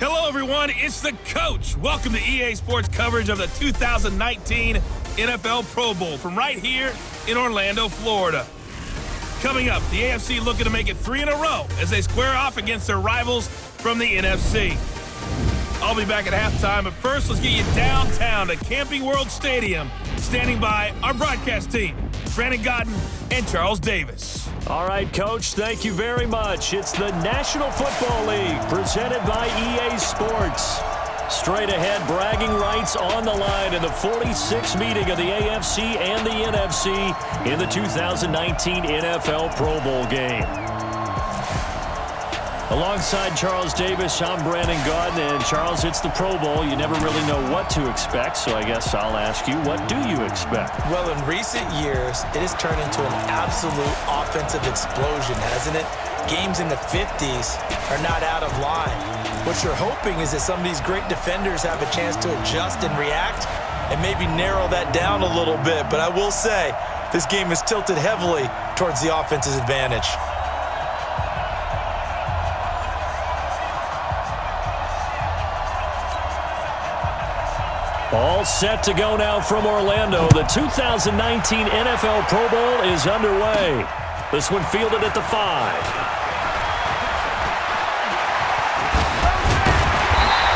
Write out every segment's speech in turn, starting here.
Hello, everyone. It's the coach. Welcome to EA Sports coverage of the 2019 NFL Pro Bowl from right here in Orlando, Florida. Coming up, the AFC looking to make it 3 in a row as they square off against their rivals from the NFC. I'll be back at halftime, but first, let's get you downtown to Camping World Stadium. Standing by our broadcast team, Brandon Godden and Charles Davis. All right, Coach, thank you very much. It's the National Football League presented by EA Sports. Straight ahead, bragging rights on the line in the 46th meeting of the AFC and the NFC in the 2019 NFL Pro Bowl game. Alongside Charles Davis, I'm Brandon Godden, and Charles, it's the Pro Bowl. You never really know what to expect, so I guess I'll ask you, what do you expect? Well, in recent years, it has turned into an absolute offensive explosion, hasn't it? Games in the 50s are not out of line. What you're hoping is that some of these great defenders have a chance to adjust and react and maybe narrow that down a little bit. But I will say, this game is tilted heavily towards the offense's advantage. All set to go now from Orlando. The 2019 NFL Pro Bowl is underway. This one fielded at the 5.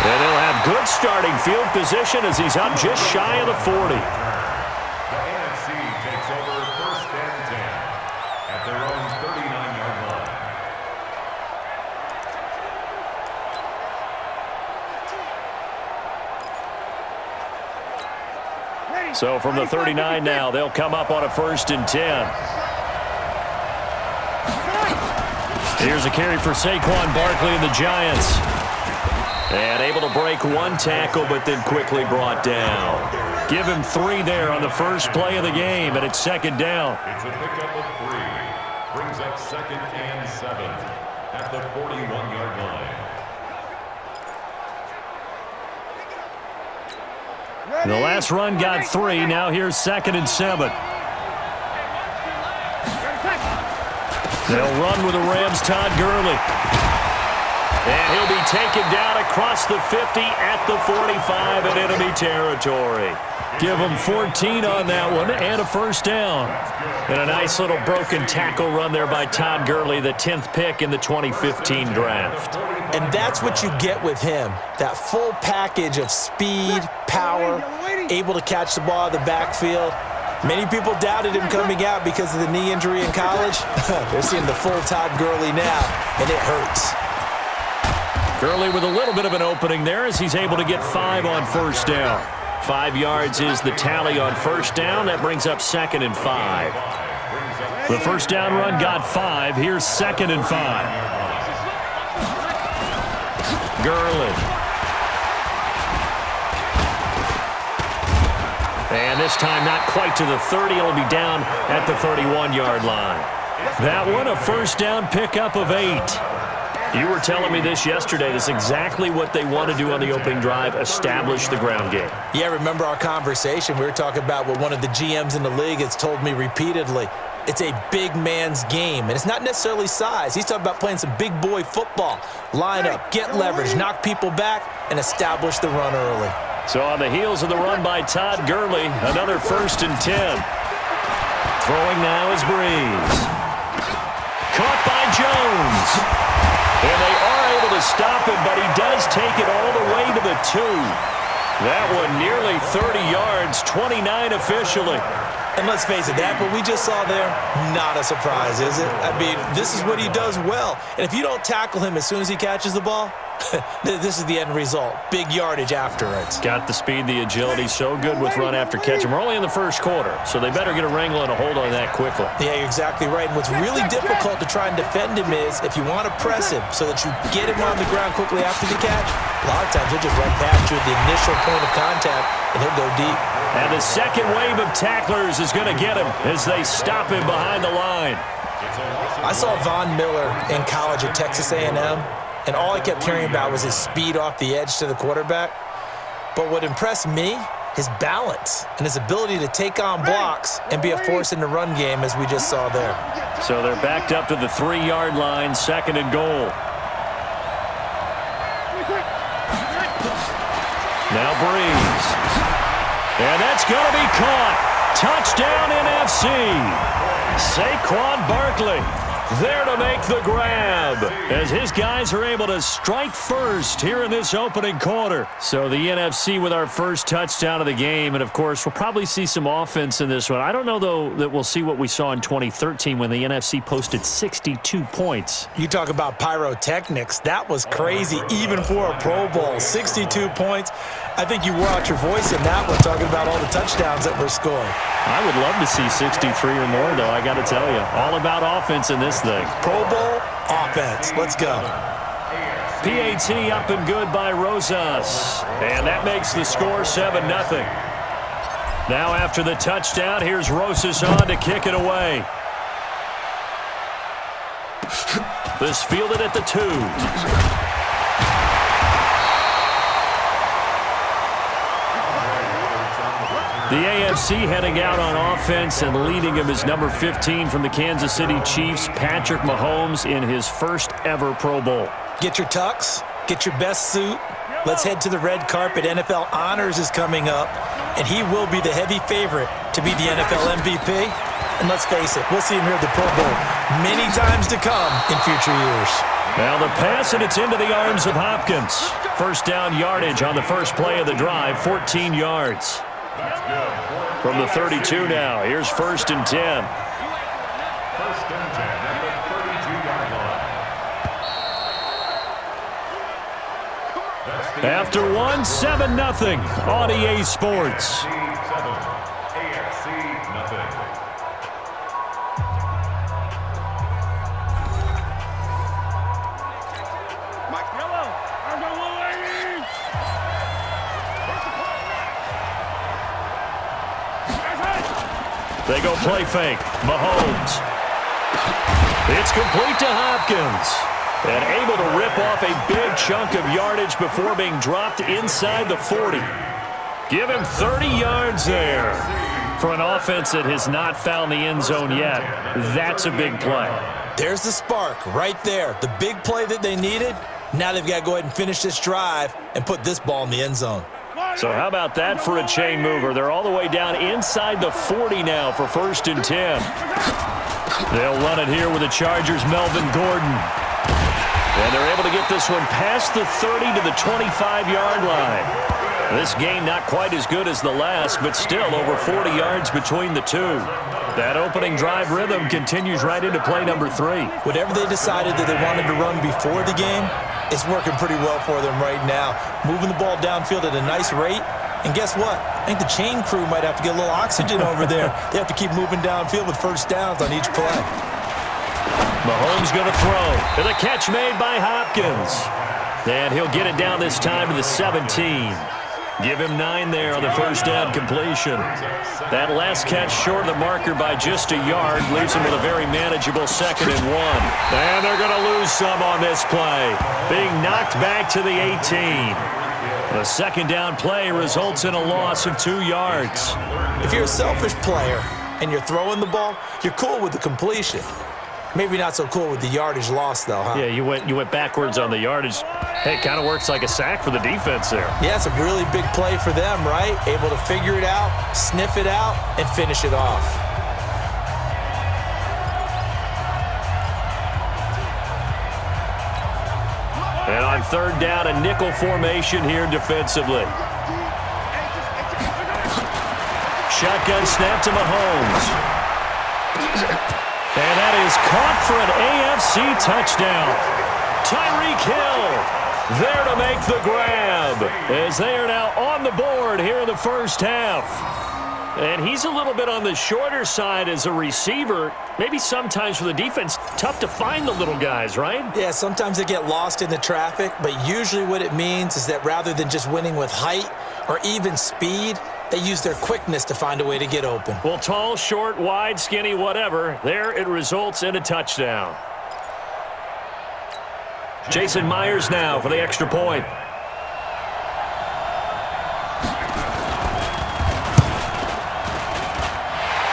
And he'll have good starting field position as he's up just shy of the 40. The NFC takes over first and 10 at their own 39-yard line. So from the 39 now, they'll come up on a 1st and 10. Here's a carry for Saquon Barkley and the Giants. And able to break one tackle, but then quickly brought down. Give him 3 there on the first play of the game, and it's 2nd down. It's a pickup of 3. Brings up 2nd and 7 at the 41-yard line. The last run got 3. Now here's 2nd and 7. They'll run with the Rams' Todd Gurley. And he'll be taken down across the 50 at the 45 in enemy territory. Give him 14 on that one and a 1st down. And a nice little broken tackle run there by Todd Gurley, the 10th pick in the 2015 draft. And that's what you get with him, that full package of speed, power, able to catch the ball out of the backfield. Many people doubted him coming out because of the knee injury in college. They're seeing the full Todd Gurley now, and it hurts. Gurley with a little bit of an opening there as he's able to get 5 on 1st down. 5 yards is the tally on 1st down. That brings up 2nd and 5. The 1st down run got 5. Here's 2nd and 5. Gurley. And this time not quite to the 30. It'll be down at the 31-yard line. That one a 1st down pickup of 8. You were telling me this yesterday. This is exactly what they want to do on the opening drive, establish the ground game. Yeah, remember our conversation? We were talking about what one of the GMs in the league has told me repeatedly. It's a big man's game, and it's not necessarily size. He's talking about playing some big boy football. Line up, get leverage, knock people back, and establish the run early. So on the heels of the run by Todd Gurley, another 1st and 10. Throwing now is Breeze. Caught by Jones. And they are able to stop him, but he does take it all the way to the 2. That one nearly 30 yards, 29 officially. And let's face it, that what we just saw there, not a surprise, is it? I mean, this is what he does well. And if you don't tackle him as soon as he catches the ball, this is the end result. Big yardage after it. Got the speed, the agility, so good with run after catch. And we're only in the 1st quarter, so they better get a wrangle and a hold on that quickly. Yeah, you're exactly right. And what's really difficult to try and defend him is if you want to press him so that you get him on the ground quickly after the catch, a lot of times he'll just run past you at the initial point of contact, and he'll go deep. And the second wave of tacklers is going to get him as they stop him behind the line. I saw Von Miller in college at Texas A&M, and all I kept hearing about was his speed off the edge to the quarterback. But what impressed me, his balance and his ability to take on blocks and be a force in the run game, as we just saw there. So they're backed up to the 3-yard line, 2nd and goal. Now Breeze. And that's going to be caught. Touchdown NFC. Saquon Barkley there to make the grab as his guys are able to strike first here in this opening quarter. So the NFC with our first touchdown of the game, and of course we'll probably see some offense in this one. I don't know though that we'll see what we saw in 2013 when the NFC posted 62 points. You talk about pyrotechnics. That was crazy even for a Pro Bowl. 62 points. I think you wore out your voice in that one talking about all the touchdowns that were scored. I would love to see 63 or more, though, I got to tell you. All about offense in this thing. Pro Bowl offense. Let's go. PAT up and good by Rosas. And that makes the score 7-0. Now after the touchdown, here's Rosas on to kick it away. This fielded at the 2. The AFC heading out on offense, and leading him is number 15 from the Kansas City Chiefs, Patrick Mahomes, in his first ever Pro Bowl. Get your tux, get your best suit. Let's head to the red carpet. NFL Honors is coming up, and he will be the heavy favorite to be the NFL MVP. And let's face it, we'll see him here at the Pro Bowl many times to come in future years. Now the pass, and it's into the arms of Hopkins. First down yardage on the first play of the drive, 14 yards. From the 32 now, here's 1st and 10. 1st and 10 at the 32-yard line. After one, 7-0 on EA Sports. AFC nothing. They go play fake. Mahomes. It's complete to Hopkins. And able to rip off a big chunk of yardage before being dropped inside the 40. Give him 30 yards there. For an offense that has not found the end zone yet, that's a big play. There's the spark right there. The big play that they needed. Now they've got to go ahead and finish this drive and put this ball in the end zone. So how about that for a chain mover? They're all the way down inside the 40 now for 1st and 10. They'll run it here with the Chargers' Melvin Gordon. And they're able to get this one past the 30 to the 25-yard line. This game not quite as good as the last, but still over 40 yards between the two. That opening drive rhythm continues right into play number 3. Whatever they decided that they wanted to run before the game, it's working pretty well for them right now. Moving the ball downfield at a nice rate. And guess what? I think the chain crew might have to get a little oxygen over there. They have to keep moving downfield with first downs on each play. Mahomes going to throw. And the catch made by Hopkins. And he'll get it down this time to the 17. Give him 9 there on the first down completion. That last catch short of the marker by just a yard leaves him with a very manageable 2nd and 1. And they're going to lose some on this play. Being knocked back to the 18. The 2nd down play results in a loss of 2 yards. If you're a selfish player and you're throwing the ball, you're cool with the completion. Maybe not so cool with the yardage loss, though, huh? Yeah, you went backwards on the yardage. Hey, it kind of works like a sack for the defense there. Yeah, it's a really big play for them, right? Able to figure it out, sniff it out, and finish it off. And on 3rd down, a nickel formation here defensively. Shotgun snap to Mahomes. And that is caught for an AFC touchdown. Tyreek Hill there to make the grab as they are now on the board here in the first half. And he's a little bit on the shorter side as a receiver. Maybe sometimes for the defense, tough to find the little guys, right? Yeah, sometimes they get lost in the traffic, but usually what it means is that rather than just winning with height or even speed, they use their quickness to find a way to get open. Well, tall, short, wide, skinny, whatever, there it results in a touchdown. Jason Myers now for the extra point.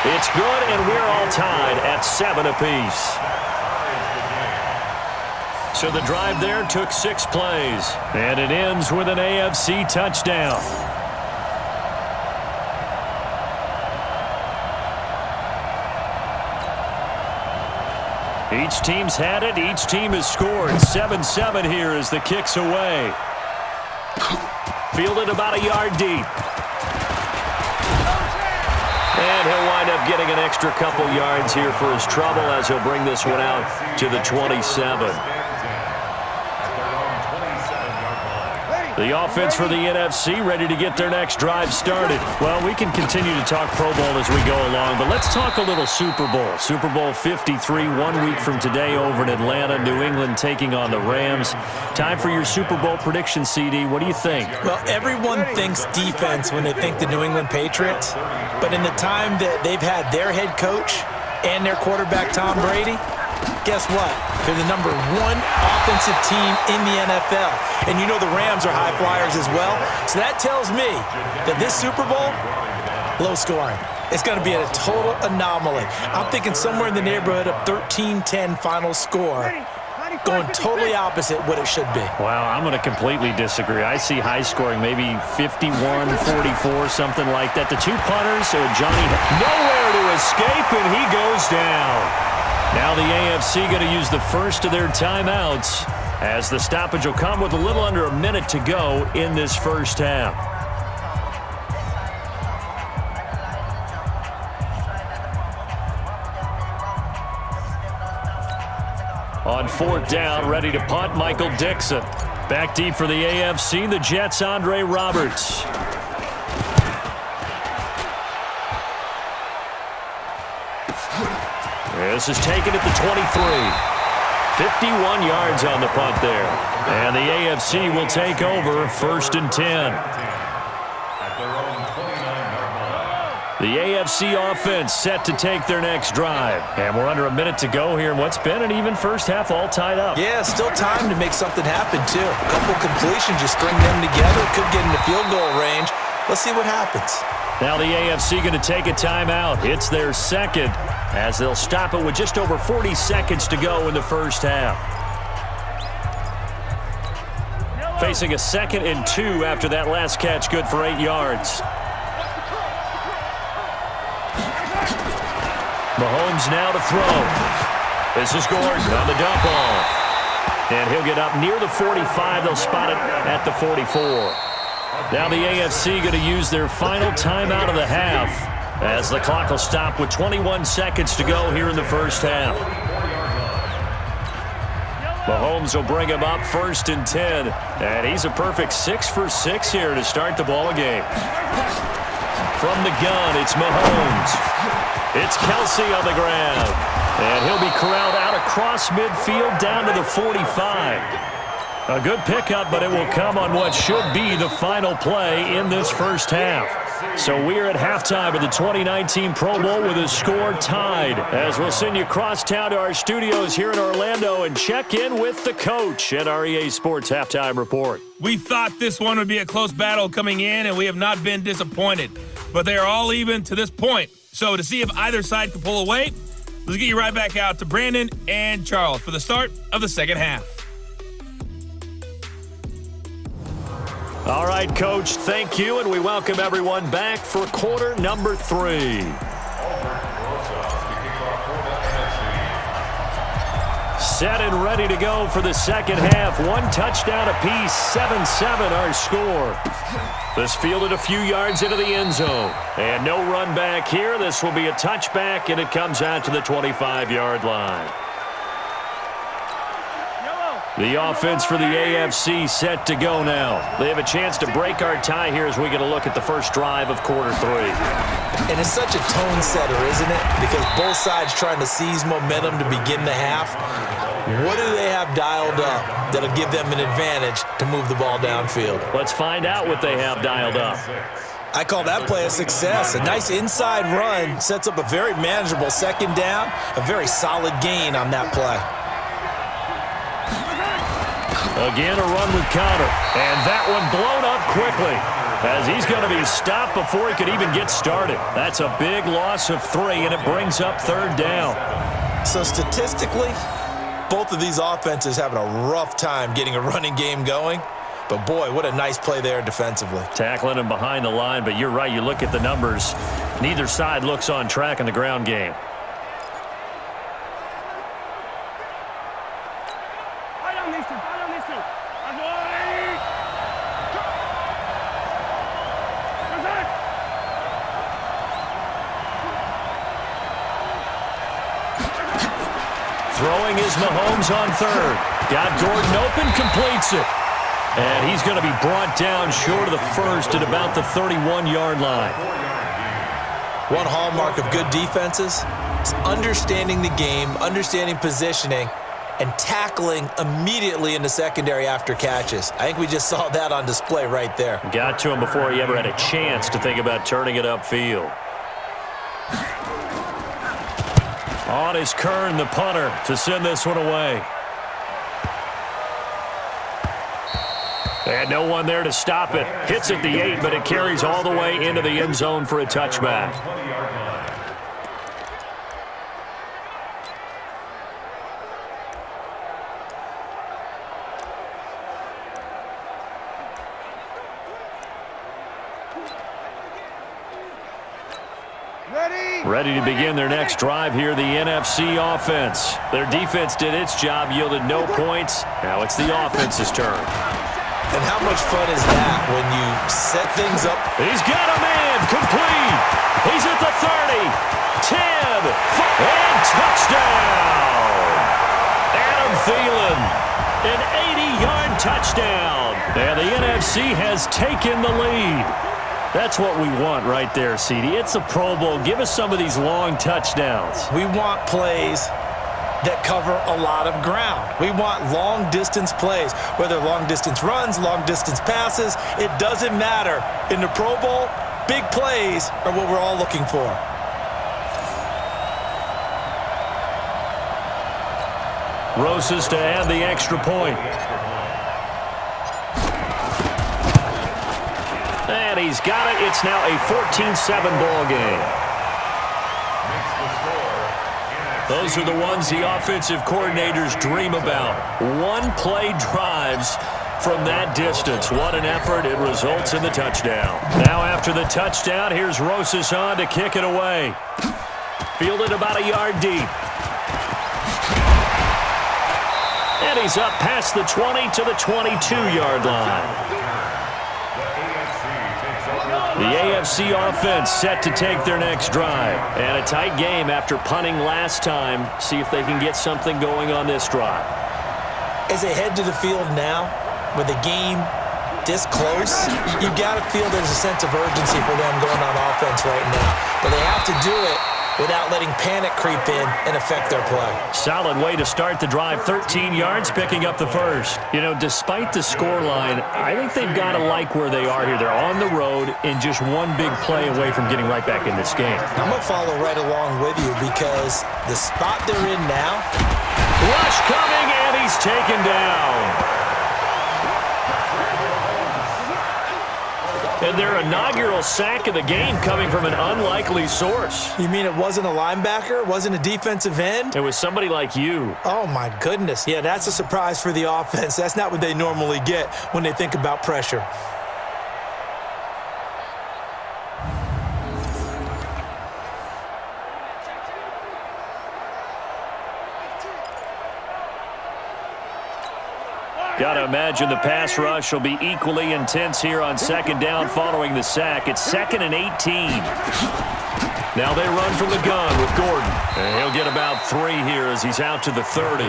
It's good, and we're all tied at 7 apiece. So the drive there took 6 plays, and it ends with an AFC touchdown. Each team's had it. Each team has scored. 7-7 here as the kick's away. Fielded about a yard deep. And he'll wind up getting an extra couple yards here for his trouble as he'll bring this one out to the 27. The offense for the NFC ready to get their next drive started. Well, we can continue to talk Pro Bowl as we go along, but let's talk a little Super Bowl. Super Bowl 53, 1 week from today over in Atlanta, New England taking on the Rams. Time for your Super Bowl prediction, CD. What do you think? Well, everyone thinks defense when they think the New England Patriots, but in the time that they've had their head coach and their quarterback, Tom Brady, guess what? They're the #1 offensive team in the NFL. And you know the Rams are high flyers as well. So that tells me that this Super Bowl, low scoring. It's going to be a total anomaly. I'm thinking somewhere in the neighborhood of 13-10 final score. Going totally opposite what it should be. Wow, I'm going to completely disagree. I see high scoring, maybe 51-44, something like that. The two punters, Johnny, nowhere to escape, and he goes down. Now the AFC going to use the first of their timeouts as the stoppage will come with a little under a minute to go in this first half. On 4th down, ready to punt, Michael Dixon. Back deep for the AFC, the Jets' Andre Roberts. This is taken at the 23. 51 yards on the punt there. And the AFC will take over 1st and 10. The AFC offense set to take their next drive. And we're under a minute to go here in what's been an even first half, all tied up. Yeah, still time to make something happen, too. A couple completions, you string them together, could get into field goal range. Let's see what happens. Now the AFC going to take a timeout. It's their second, as they'll stop it with just over 40 seconds to go in the first half. Facing a 2nd and 2 after that last catch, good for 8 yards. Mahomes now to throw. This is Gordon on the dump off. And he'll get up near the 45. They'll spot it at the 44. Now the AFC going to use their final timeout of the half as the clock will stop with 21 seconds to go here in the first half. Mahomes will bring him up 1st and 10. And he's a perfect 6 for 6 here to start the ball game. From the gun, it's Mahomes. It's Kelsey on the ground. And he'll be corralled out across midfield down to the 45. A good pickup, but it will come on what should be the final play in this first half. So we are at halftime of the 2019 Pro Bowl with a score tied, as we'll send you across town to our studios here in Orlando and check in with the coach at our EA Sports Halftime Report. We thought this one would be a close battle coming in, and we have not been disappointed. But they are all even to this point. So to see if either side can pull away, let's get you right back out to Brandon and Charles for the start of the second half. All right, Coach, thank you, and we welcome everyone back for quarter number 3. Set and ready to go for the second half. 1 touchdown apiece, 7-7 our score. This fielded a few yards into the end zone. And no run back here. This will be a touchback, and it comes out to the 25-yard line. The offense for the AFC set to go now. They have a chance to break our tie here as we get a look at the first drive of quarter 3. And it's such a tone setter, isn't it? Because both sides trying to seize momentum to begin the half. What do they have dialed up that'll give them an advantage to move the ball downfield? Let's find out what they have dialed up. I call that play a success. A nice inside run sets up a very manageable second down. A very solid gain on that play. Again, a run with Connor. And that one blown up quickly as he's going to be stopped before he could even get started. That's a big loss of 3, and it brings up 3rd down. So statistically, Both of these offenses having a rough time getting a running game going. But, boy, what a nice play there defensively. Tackling him behind the line, but you're right. You look at the numbers. Neither side looks on track in the ground game. Throwing is Mahomes on third. Got Gordon open, completes it. And he's going to be brought down short of the first at about the 31-yard line. One hallmark of good defenses is understanding the game, understanding positioning, and tackling immediately in the secondary after catches. I think we just saw that on display right there. Got to him before he ever had a chance to think about turning it upfield. On is Kern, the punter, to send this one away. They had no one there to stop it. Hits at the 8, but it carries all the way into the end zone for a touchback. Ready to begin their next drive here, the NFC offense. Their defense did its job, yielded no points. Now it's the offense's turn. And how much fun is that when you set things up? He's got him in, complete. He's at the 30, 10, and touchdown. Adam Thielen, an 80-yard touchdown. And the NFC has taken the lead. That's what we want right there, CD. It's a Pro Bowl. Give us some of these long touchdowns. We want plays that cover a lot of ground. We want long-distance plays, whether long-distance runs, long-distance passes. It doesn't matter. In the Pro Bowl, big plays are what we're all looking for. Rosas to add the extra point. And he's got it. It's now a 14-7 ball game. Those are the ones the offensive coordinators dream about. One-play drives from that distance. What an effort. It results in the touchdown. Now after the touchdown, here's Rosas on to kick it away. Fielded about a yard deep. And he's up past the 20 to the 22-yard line. The AFC offense set to take their next drive. And a tight game after punting last time. See if they can get something going on this drive. As they head to the field now, with the game this close, you've got to feel there's a sense of urgency for them going on offense right now. But they have to do it without letting panic creep in and affect their play. Solid way to start the drive. 13 yards, picking up the first. You know, despite the scoreline, I think they've got to like where they are here. They're on the road and just one big play away from getting right back in this game. I'm going to follow right along with you because the spot they're in now. Rush coming, and he's taken down. And their inaugural sack of the game coming from an unlikely source. You mean it wasn't a linebacker? Wasn't a defensive end? It was somebody like you. Oh, my goodness. Yeah, that's a surprise for the offense. That's not what they normally get when they think about pressure. Got to imagine the pass rush will be equally intense here on second down following the sack. It's 2nd and 18. Now they run from the gun with Gordon. And he'll get about 3 here as he's out to the 30.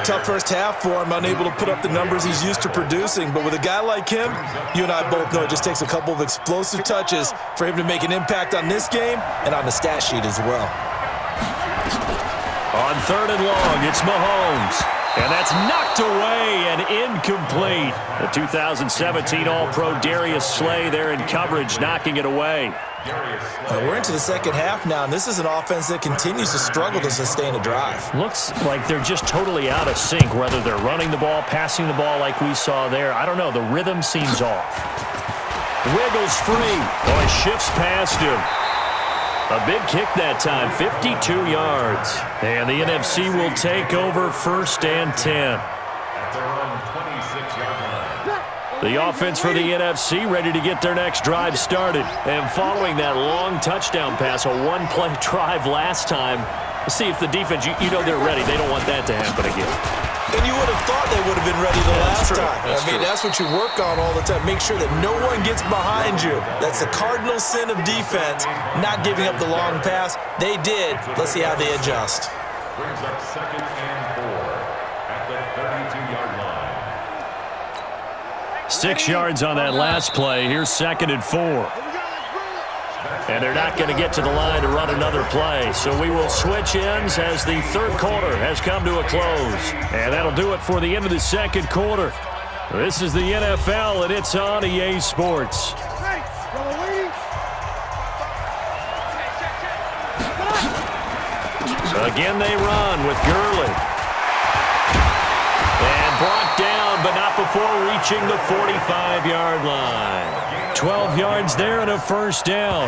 Tough first half for him, unable to put up the numbers he's used to producing. But with a guy like him, you and I both know it just takes a couple of explosive touches for him to make an impact on this game and on the stat sheet as well. On 3rd and long, it's Mahomes. And that's knocked away and incomplete. The 2017 All-Pro Darius Slay there in coverage, knocking it away. We're into the second half now, and this is an offense that continues to struggle to sustain a drive. Looks like they're just totally out of sync, whether they're running the ball, passing the ball like we saw there. I don't know. The rhythm seems off. Wiggles free. Oh, it shifts past him. A big kick that time, 52 yards. And the NFC will take over 1st and 10. At their own 26-yard line. The offense for the NFC ready to get their next drive started. And following that long touchdown pass, a one-play drive last time, we'll see if the defense, you know they're ready. They don't want that to happen again. And you would have thought they would have been ready the last time. That's what you work on all the time. Make sure that no one gets behind you. That's the cardinal sin of defense, not giving up the long pass. They did. Let's see how they adjust. Brings up 2nd and 4 at the 32-yard line. 6 yards on that last play. Here's 2nd and 4. And they're not going to get to the line to run another play. So we will switch ends as the 3rd quarter has come to a close. And that'll do it for the end of the 2nd quarter. This is the NFL, and it's on EA Sports. Again, they run with Gurley. And brought down, but not before reaching the 45-yard line. 12 yards there and a 1st down.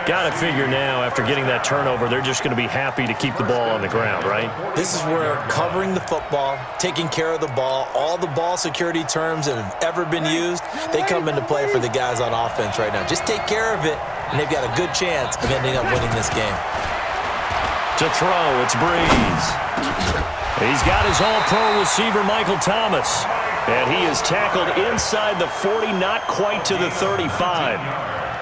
Got to figure now, after getting that turnover, they're just going to be happy to keep the ball on the ground, right? This is where covering the football, taking care of the ball, all the ball security terms that have ever been used, they come into play for the guys on offense right now. Just take care of it, and they've got a good chance of ending up winning this game. To throw, it's Breeze. He's got his all-pro receiver, Michael Thomas. And he is tackled inside the 40, not quite to the 35.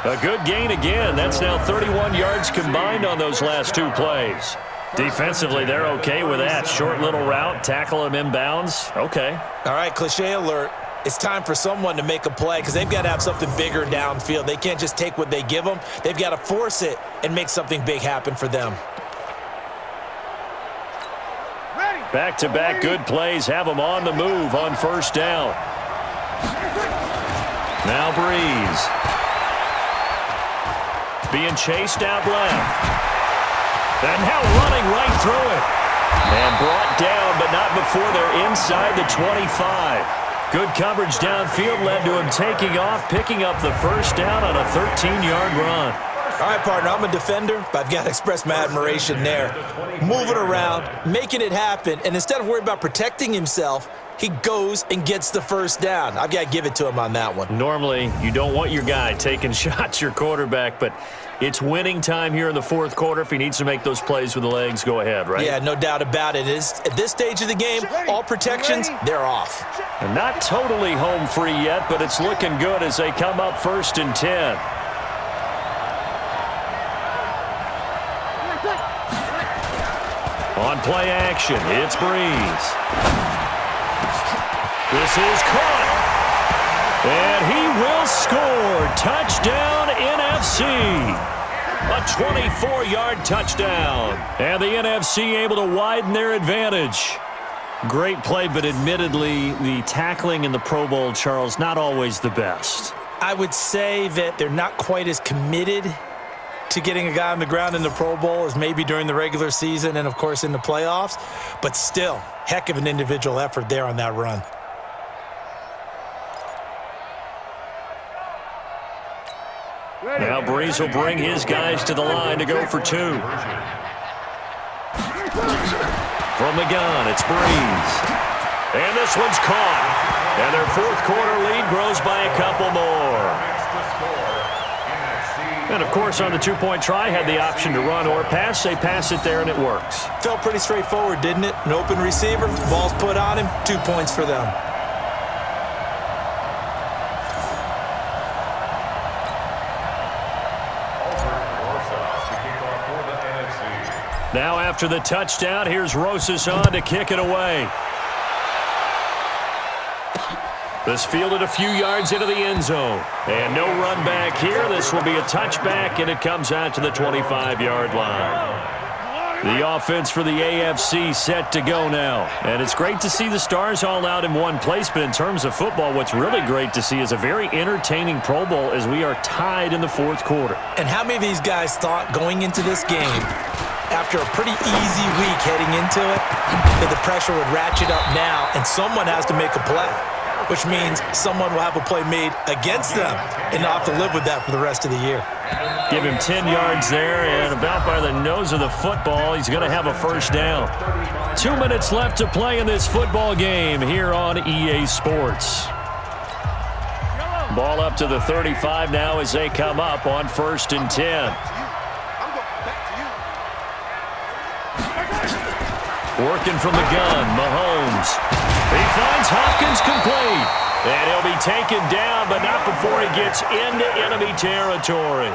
A good gain again. That's now 31 yards combined on those last 2 plays. Defensively, they're okay with that. Short little route, tackle him inbounds. Okay. All right, cliche alert. It's time for someone to make a play because they've got to have something bigger downfield. They can't just take what they give them. They've got to force it and make something big happen for them. Back-to-back good plays have them on the move on 1st down. Now Breeze. Being chased out left. And now running right through it. And brought down, but not before they're inside the 25. Good coverage downfield led to him taking off, picking up the 1st down on a 13-yard run. All right, partner, I'm a defender, but I've got to express my admiration there. Moving around, making it happen, and instead of worrying about protecting himself, he goes and gets the 1st down. I've got to give it to him on that one. Normally, you don't want your guy taking shots, your quarterback, but it's winning time here in the 4th quarter. If he needs to make those plays with the legs, go ahead, right? Yeah, no doubt about it. At this stage of the game, all protections, they're off. And not totally home free yet, but it's looking good as they come up 1st and 10. On play action, it's Breeze. This is caught. And he will score. Touchdown, NFC. A 24-yard touchdown. And the NFC able to widen their advantage. Great play, but admittedly, the tackling in the Pro Bowl, Charles, not always the best. I would say that they're not quite as committed to getting a guy on the ground in the Pro Bowl as maybe during the regular season and, of course, in the playoffs. But still, heck of an individual effort there on that run. Now Breeze will bring his guys to the line to go for 2. From the gun, it's Breeze. And this one's caught. And their 4th quarter lead grows by a couple more. And, of course, on the 2-point try, had the option to run or pass. They pass it there, and it works. Felt pretty straightforward, didn't it? An open receiver, ball's put on him, 2 points for them. Now after the touchdown, here's Rosas on to kick it away. This fielded a few yards into the end zone. And no run back here. This will be a touchback, and it comes out to the 25-yard line. The offense for the AFC set to go now. And it's great to see the stars all out in one place, but in terms of football, what's really great to see is a very entertaining Pro Bowl as we are tied in the 4th quarter. And how many of these guys thought going into this game, after a pretty easy week heading into it, that the pressure would ratchet up now and someone has to make a play, which means someone will have a play made against them and not have to live with that for the rest of the year. Give him 10 yards there, and about by the nose of the football, he's going to have a first down. 2 minutes left to play in this football game here on EA Sports. Ball up to the 35 now as they come up on 1st and 10. Working from the gun, Mahomes. He finds Hopkins complete. And he'll be taken down, but not before he gets into enemy territory.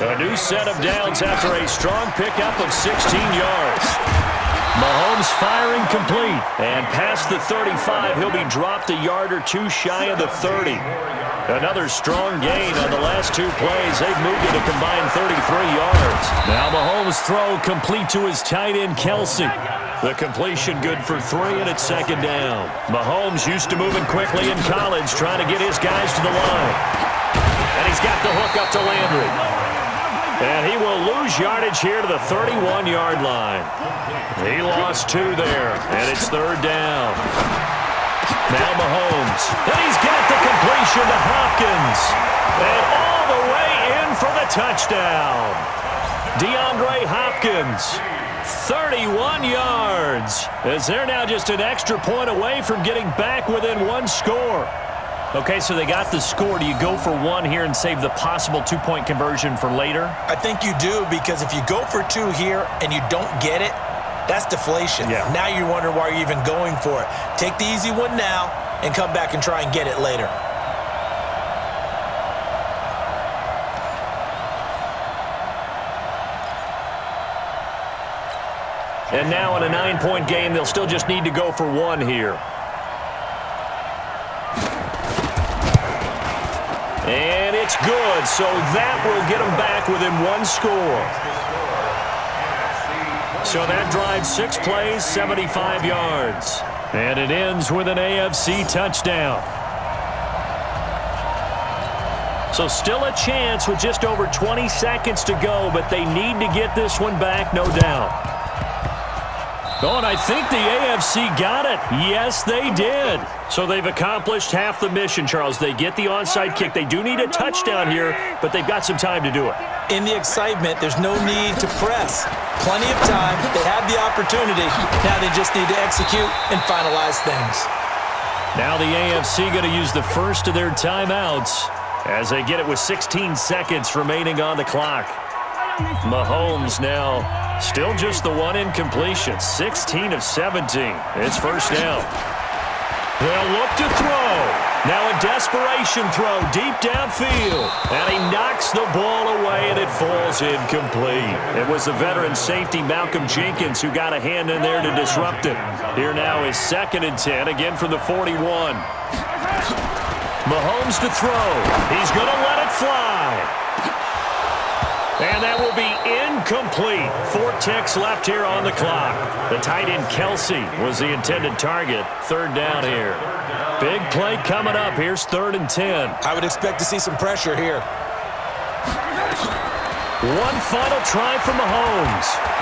A new set of downs after a strong pickup of 16 yards. Mahomes firing complete. And past the 35, he'll be dropped a yard or two shy of the 30. Another strong gain on the last 2 plays. They've moved it a combined 33 yards. Now Mahomes' throw complete to his tight end, Kelsey. The completion good for 3, and it's 2nd down. Mahomes used to moving quickly in college, trying to get his guys to the line. And he's got the hook up to Landry. And he will lose yardage here to the 31-yard line. He lost 2 there, and it's 3rd down. Now Mahomes. And he's got the completion to Hopkins. And all the way in for the touchdown. DeAndre Hopkins. 31 yards. As they're now just an extra point away from getting back within 1 score. Okay, so they got the score. Do you go for 1 here and save the possible 2-point conversion for later? I think you do, because if you go for 2 here and you don't get it, that's deflation. Yeah. Now you wonder why you're even going for it. Take the easy one now and come back and try and get it later. And now in a 9-point game, they'll still just need to go for 1 here. And it's good, so that will get them back within 1 score. So that drives 6 plays, 75 yards. And it ends with an AFC touchdown. So still a chance with just over 20 seconds to go, but they need to get this one back, no doubt. Oh, and I think the AFC got it. Yes, they did. So they've accomplished half the mission, Charles. They get the onside kick. They do need a touchdown here, but they've got some time to do it. In the excitement, there's no need to press. Plenty of time. They have the opportunity. Now they just need to execute and finalize things. Now the AFC going to use the first of their timeouts as they get it with 16 seconds remaining on the clock. Mahomes now still just the 1 incompletion, 16 of 17. It's 1st down. They'll look to throw. Now a desperation throw deep downfield. And he knocks the ball away, and it falls incomplete. It was the veteran safety Malcolm Jenkins who got a hand in there to disrupt it. Here now is 2nd and 10, again from the 41. Mahomes to throw. He's going to let it fly. And that will be incomplete. 4 ticks left here on the clock. The tight end Kelsey was the intended target. 3rd down here. Big play coming up. Here's 3rd and 10. I would expect to see some pressure here. One final try from Mahomes.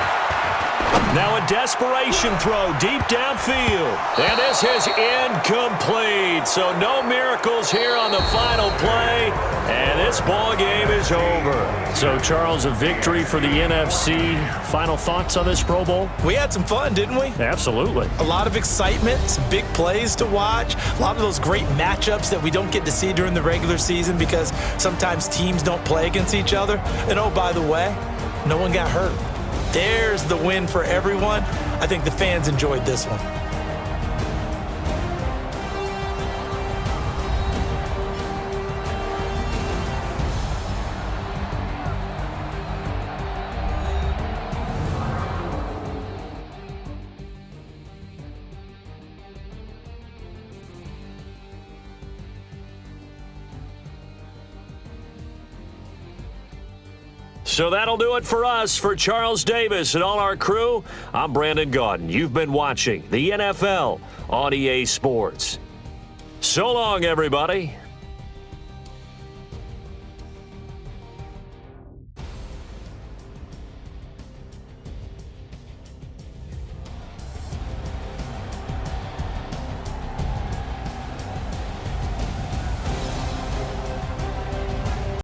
Now a desperation throw deep downfield. And this is incomplete. So no miracles here on the final play. And this ball game is over. So, Charles, a victory for the NFC. Final thoughts on this Pro Bowl? We had some fun, didn't we? Absolutely. A lot of excitement, some big plays to watch, a lot of those great matchups that we don't get to see during the regular season because sometimes teams don't play against each other. And, oh, by the way, no one got hurt. There's the win for everyone. I think the fans enjoyed this one. So that'll do it for us. For Charles Davis and all our crew, I'm Brandon Gaudin. You've been watching the NFL on EA Sports. So long, everybody.